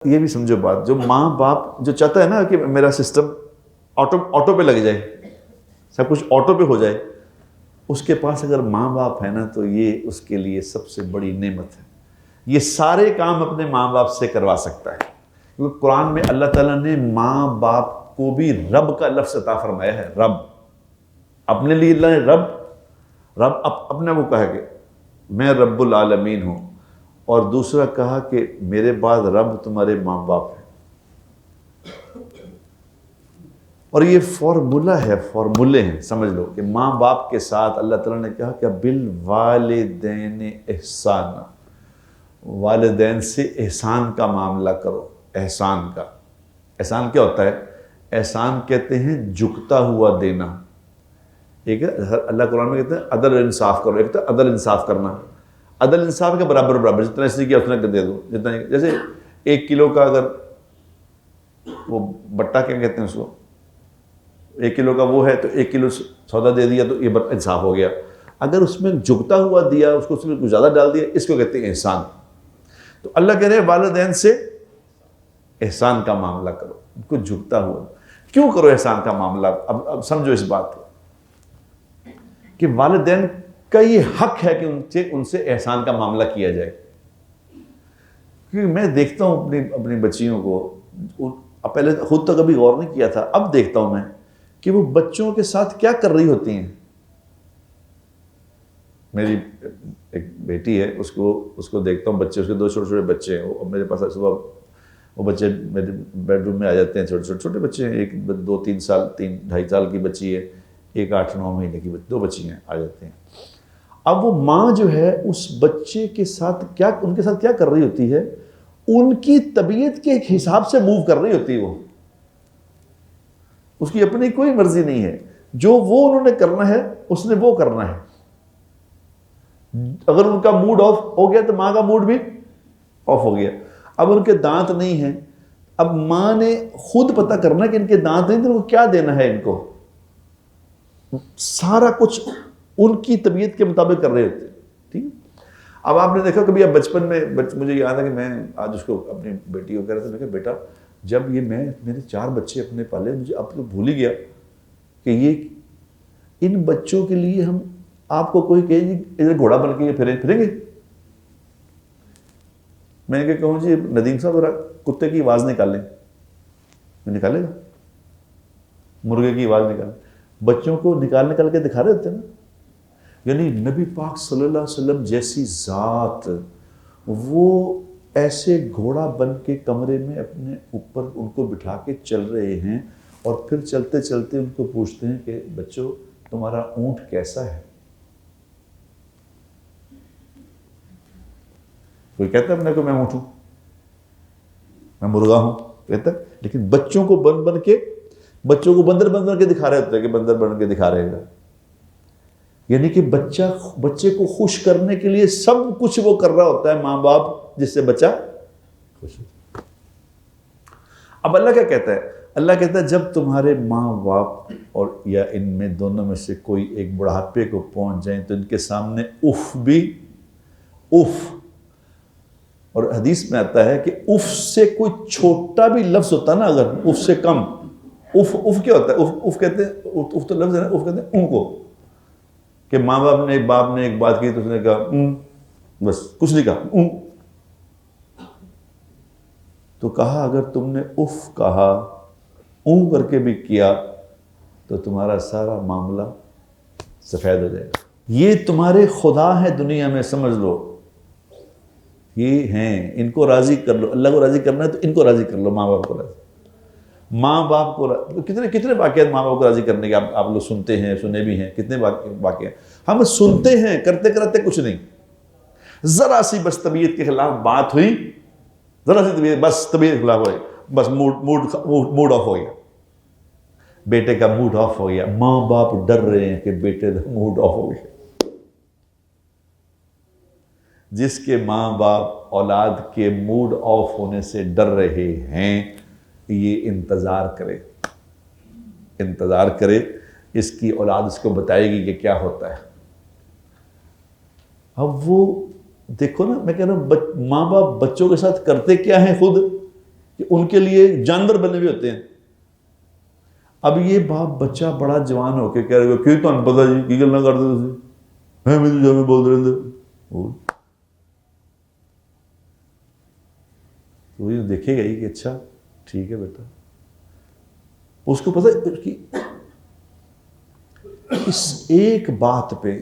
یہ بھی سمجھو بات، جو ماں باپ جو چاہتا ہے نا کہ میرا سسٹم آٹو پہ لگ جائے، سب کچھ آٹو پہ ہو جائے، اس کے پاس اگر ماں باپ ہے نا تو یہ اس کے لیے سب سے بڑی نعمت ہے۔ یہ سارے کام اپنے ماں باپ سے کروا سکتا ہے، کیونکہ قرآن میں اللہ تعالیٰ نے ماں باپ کو بھی رب کا لفظ عطا فرمایا ہے۔ رب اپنے لیے اللہ نے رب اپنے وہ کہا کہ میں رب العالمین ہوں، اور دوسرا کہا کہ میرے بعد رب تمہارے ماں باپ ہیں۔ اور یہ فارمولے ہیں، سمجھ لو کہ ماں باپ کے ساتھ اللہ تعالیٰ نے کہا کہ بالوالدین احسان، والدین سے احسان کا معاملہ کرو۔ احسان کیا ہوتا ہے؟ احسان کہتے ہیں جھکتا ہوا دینا۔ ایک ہے اللہ قرآن میں کہتے ہیں عدل انصاف کرو، ایک تو عدل انصاف کرنا، عدل انصاف کے برابر جتنا اس نے کیا اتنا دے دو، جتنا جیسے 1 کلو کا اگر وہ بٹا کیا کہتے ہیں اس کو، 1 کلو کا وہ ہے تو 1 کلو سودا دے دیا تو یہ انصاف ہو گیا۔ اگر اس میں جھکتا ہوا دیا، اس کو اس میں کچھ زیادہ ڈال دیا، اس کو کہتے ہیں احسان۔ تو اللہ کہہ رہے ہیں والدین سے احسان کا معاملہ کرو، ان کو جھکتا ہوا۔ کیوں کرو احسان کا معاملہ؟ اب سمجھو اس بات کو کہ والدین کا یہ حق ہے کہ ان سے احسان کا معاملہ کیا جائے۔ کیونکہ میں دیکھتا ہوں اپنی بچیوں کو، پہلے خود تو کبھی غور نہیں کیا تھا، اب دیکھتا ہوں میں کہ وہ بچوں کے ساتھ کیا کر رہی ہوتی ہیں۔ میری ایک بیٹی ہے، اس کو دیکھتا ہوں، بچے اس کے 2 چھوٹے بچے ہیں، وہ میرے پاس صبح وہ بچے میرے بیڈ روم میں آ جاتے ہیں، چھوٹے بچے ہیں، ایک 2-3 سال 3-2.5 سال کی بچی ہے، ایک 8-9 مہینے کی 2 بچی ہیں، آ جاتے ہیں۔ اب وہ ماں جو ہے اس بچے کے ساتھ ان کے ساتھ کیا کر رہی ہوتی ہے؟ ان کی طبیعت کے حساب سے موو کر رہی ہوتی ہے۔ وہ اس کی اپنی کوئی مرضی نہیں ہے، جو وہ انہوں نے کرنا ہے اس نے وہ کرنا ہے۔ اگر ان کا موڈ آف ہو گیا تو ماں کا موڈ بھی آف ہو گیا۔ اب ان کے دانت نہیں ہیں، اب ماں نے خود پتہ کرنا کہ ان کے دانت نہیں تو ان کو کیا دینا ہے، ان کو سارا کچھ ان کی طبیعت کے مطابق کر رہے ہوتے ہیں۔ ٹھیک ہے؟ اب آپ نے دیکھا کبھی، اب بچپن میں مجھے یاد ہے کہ میں آج اس کو اپنی بیٹی کو کہہ رہا تھا، میں کہا بیٹا جب یہ میرے 4 بچے اپنے پالے، مجھے اب تو بھول ہی گیا کہ یہ ان بچوں کے لیے ہم آپ کو کوئی کہے جی ادھر گھوڑا بن کے پھریں گے۔ میں نے کہوں جی ندیم صاحب ذرا کتے کی آواز نکال لیں، نکالے گا؟ مرغے کی آواز نکال، بچوں کو نکال کے دکھا رہے ہوتے ہیں نا۔ یعنی نبی پاک صلی اللہ علیہ وسلم جیسی ذات، وہ ایسے گھوڑا بن کے کمرے میں اپنے اوپر ان کو بٹھا کے چل رہے ہیں، اور پھر چلتے چلتے ان کو پوچھتے ہیں کہ بچوں تمہارا اونٹ کیسا ہے؟ کوئی کہتا ہے اپنے کو میں اونٹ ہوں، میں مرغا ہوں، کہتا ہے، لیکن بچوں کو بچوں کو بندر کے دکھا رہے ہوتے ہیں کہ بندر بن کے دکھا رہے گا۔ یعنی کہ بچے کو خوش کرنے کے لیے سب کچھ وہ کر رہا ہوتا ہے ماں باپ، جس سے بچہ خوش ہو۔ اب اللہ کیا کہتا ہے؟ اللہ کہتا ہے جب تمہارے ماں باپ اور یا ان میں دونوں میں سے کوئی ایک بڑھاپے کو پہنچ جائیں تو ان کے سامنے اف، اور حدیث میں آتا ہے کہ اف سے کوئی چھوٹا بھی لفظ ہوتا نا، اگر اف سے کم، اف کیا ہوتا ہے؟ اف کہتے ہیں، اف تو لفظ ہے نا، اف کہتے ہیں اون کو، کہ ماں باپ نے ایک بات کی تو اس نے کہا بس کچھ نہیں کہا اون۔ تو کہا اگر تم نے اف کہا، اون کر کے بھی کیا تو تمہارا سارا معاملہ سفید ہو جائے گا۔ یہ تمہارے خدا ہے دنیا میں، سمجھ لو، یہ ہیں، ان کو راضی کر لو۔ اللہ کو راضی کرنا ہے تو ان کو راضی کر لو، ماں باپ کو راضی۔ ماں باپ کو کتنے واقعات ماں باپ کو راضی کرنے کے آپ لوگ سنتے ہیں، سنے بھی ہیں، کتنے واقعات ہم سنتے ہیں، کرتے کچھ نہیں۔ ذرا سی بس طبیعت کے خلاف بات ہوئی، ذرا سی طبیعت کے خلاف ہوئی، بس موڈ آف ہو گیا، بیٹے کا موڈ آف ہو گیا۔ ماں باپ ڈر رہے ہیں کہ بیٹے کا موڈ آف ہو گیا۔ جس کے ماں باپ اولاد کے موڈ آف ہونے سے ڈر رہے ہیں، یہ انتظار کرے، اس کی اولاد اس کو بتائے گی کہ کیا ہوتا ہے۔ اب وہ دیکھو نا، میں کہہ رہا ہوں ماں باپ بچوں کے ساتھ کرتے کیا ہیں خود، کہ ان کے لیے جانور بنے ہوئے ہوتے ہیں. اب یہ باپ بچہ بڑا جوان ہو کے کہہ رہے کہ تمہیں پتا جی کی گل نہ کرتے تھی میں جو میں بول رہے تھے. تو یہ دیکھے گا ہی کہ اچھا ٹھیک ہے بیٹا. اس کو پتہ کہ اس ایک بات پہ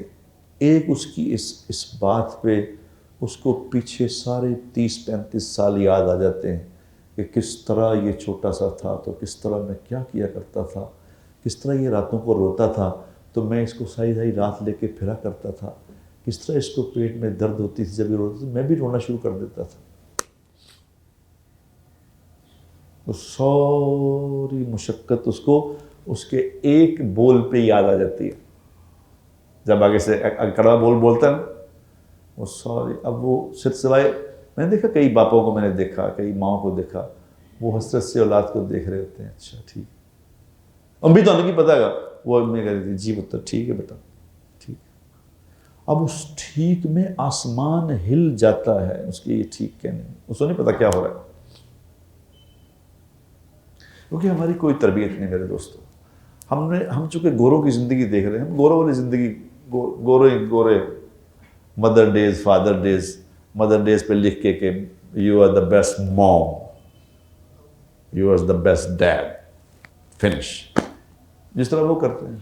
ایک اس کی اس بات پہ اس کو پیچھے سارے 30-35 سال یاد آ جاتے ہیں کہ کس طرح یہ چھوٹا سا تھا تو کس طرح میں کیا کیا کرتا تھا, کس طرح یہ راتوں کو روتا تھا تو میں اس کو ساری رات لے کے پھرا کرتا تھا, کس طرح اس کو پیٹ میں درد ہوتی تھی جب یہ روتا تھا میں بھی رونا شروع کر دیتا تھا. تو ساری مشقت اس کو اس کے ایک بول پہ یاد آ جاتی ہے. جب آگے سے کڑوا بول بولتا ہے نا وہ ساری, اب وہ صرف سوائے میں نے دیکھا کئی باپوں کو, میں نے دیکھا کئی ماؤں کو دیکھا وہ حسرت سے اولاد کو دیکھ رہے ہوتے ہیں. اچھا ٹھیک امی تو نہیں پتا گا وہ امی کہہ رہی تھی جی پتر ٹھیک ہے بیٹا ٹھیک. اب اس ٹھیک میں آسمان ہل جاتا ہے اس کی یہ ٹھیک کہنے میں, اس کو نہیں پتا کیا ہو رہا ہے کیونکہ ہماری کوئی تربیت نہیں میرے دوستوں. ہم چونکہ گوروں کی زندگی دیکھ رہے ہیں, ہم گوروں والی زندگی گورے mother days father days mother days پہ لکھ کے کہ you are the best mom you are the best dad finish, جس طرح وہ کرتے ہیں.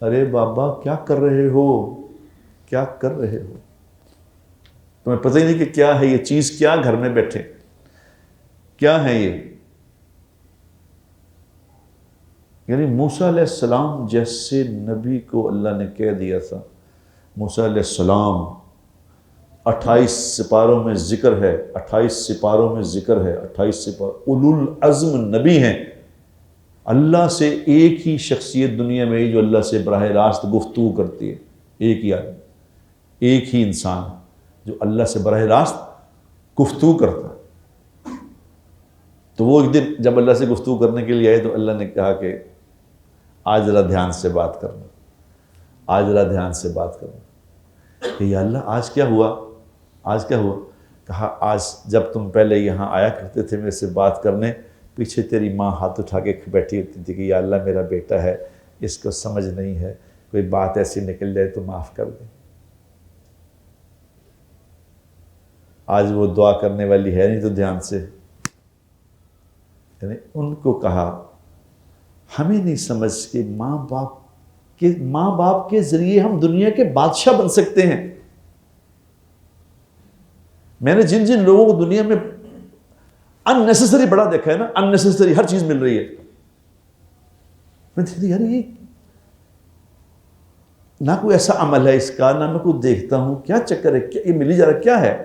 ارے بابا کیا کر رہے ہو, کیا کر رہے ہو, تمہیں پتہ ہی نہیں کہ کیا ہے یہ چیز, کیا گھر میں بیٹھے کیا ہے یہ. یعنی موسیٰ علیہ السلام جیسے نبی کو اللہ نے کہہ دیا تھا, موسیٰ علیہ السلام 28 سپاروں میں ذکر ہے, 28 سپاروں میں ذکر ہے, 28 سپاروں, اولو العزم نبی ہیں. اللہ سے ایک ہی شخصیت دنیا میں جو اللہ سے براہ راست گفتگو کرتی ہے, ایک ہی آدمی, ایک ہی انسان جو اللہ سے براہ راست گفتگو کرتا ہے. تو وہ ایک دن جب اللہ سے گفتگو کرنے کے لیے آئے تو اللہ نے کہا کہ آج ذرا دھیان سے بات کرنا, آج ذرا دھیان سے بات کرنا. کہ یا اللہ آج کیا ہوا, آج کیا ہوا؟ کہا آج جب تم پہلے یہاں آیا کرتے تھے میرے سے بات کرنے, پیچھے تیری ماں ہاتھ اٹھا کے بیٹھی ہوتی تھی کہ یا اللہ میرا بیٹا ہے, اس کو سمجھ نہیں ہے, کوئی بات ایسی نکل جائے تو معاف کر دیں. آج وہ دعا کرنے والی ہے نہیں تو دھیان سے, یعنی ان کو کہا ہمیں نہیں سمجھ کہ ماں باپ کے ذریعے ہم دنیا کے بادشاہ بن سکتے ہیں. میں نے جن لوگوں کو دنیا میں unnecessary بڑا دیکھا ہے نا, unnecessary ہر چیز مل رہی ہے, میں دیکھتی یار یہ نہ کوئی ایسا عمل ہے اس کا, نہ میں کوئی دیکھتا ہوں کیا چکر ہے, کیا یہ ملی جا رہا کیا ہے.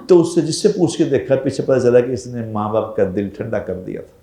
تو اس سے جس سے پوچھ کے دیکھا پیچھے پتہ چلا کہ اس نے ماں باپ کا دل ٹھنڈا کر دیا تھا.